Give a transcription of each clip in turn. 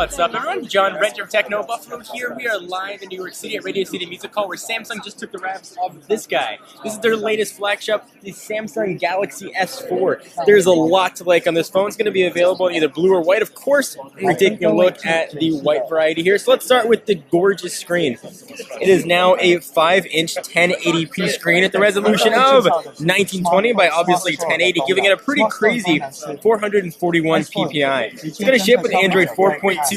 What's up, everyone? John Renter of Techno Buffalo here. We are live in New York City at Radio City Music Hall, where Samsung just took the wraps of this guy. This is their latest flagship, the Samsung Galaxy S4. There's a lot to like on this phone. It's going to be available in either blue or white. Of course, we're taking a look at the white variety here. So let's start with the gorgeous screen. It is now a 5-inch 1080p screen at the resolution of 1920 by obviously 1080, giving it a pretty crazy 441 ppi. It's going to ship with Android 4.2.2,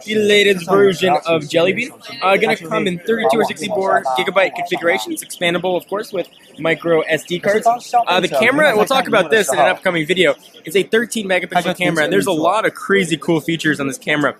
the latest version of Jelly Bean. Going to come in 32 or 64 gigabyte configuration. It's expandable, of course, with micro SD cards. The camera, we'll talk about this in an upcoming video, is a 13 megapixel camera, and there's a lot of crazy cool features on this camera.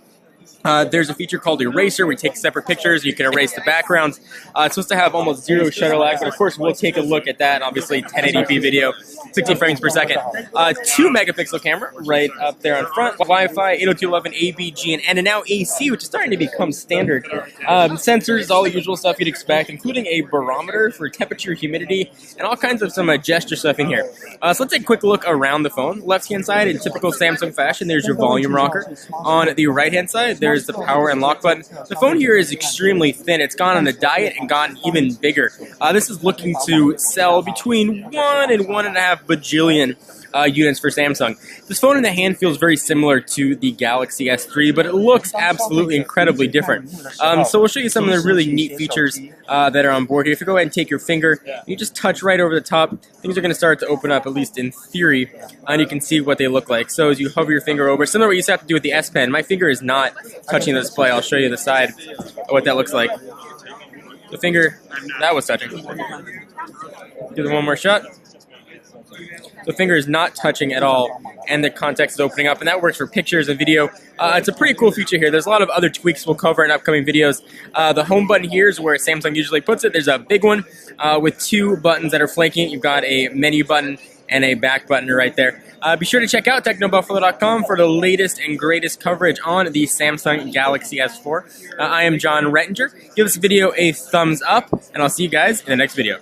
There's a feature called Eraser. We take separate pictures. You can erase the backgrounds. It's supposed to have almost zero shutter lag, but of course we'll take a look at that. Obviously 1080p video, 60 frames per second. 2 megapixel camera right up there on front. Wi-Fi, 802.11 ABG, and now AC, which is starting to become standard. Sensors, all the usual stuff you'd expect, including a barometer for temperature, humidity, and all kinds of some gesture stuff in here. So let's take a quick look around the phone. Left-hand side, in typical Samsung fashion, there's your volume rocker. On the right-hand side, there's the power and lock button. The phone here is extremely thin. It's gone on a diet and gotten even bigger. This is looking to sell between 1 and 1.5 bajillion units for Samsung. This phone in the hand feels very similar to the Galaxy S3, but it looks absolutely incredibly different. So we'll show you some of the really neat features that are on board here. If you go ahead and take your finger, you just touch right over the top, things are going to start to open up, at least in theory, and you can see what they look like. So as you hover your finger over, similar to what you used to have to do with the S Pen, my finger is not touching the display. I'll show you the side of what that looks like. The finger, that was touching. Do the one more shot. The finger is not touching at all, and the context is opening up, and that works for pictures and video. It's a pretty cool feature here. There's a lot of other tweaks we'll cover in upcoming videos. The home button here is where Samsung usually puts it. There's a big one with 2 buttons that are flanking it. You've got a menu button and a back button right there. Be sure to check out technobuffalo.com for the latest and greatest coverage on the Samsung Galaxy S4. I am John Rettinger. Give this video a thumbs up, and I'll see you guys in the next video.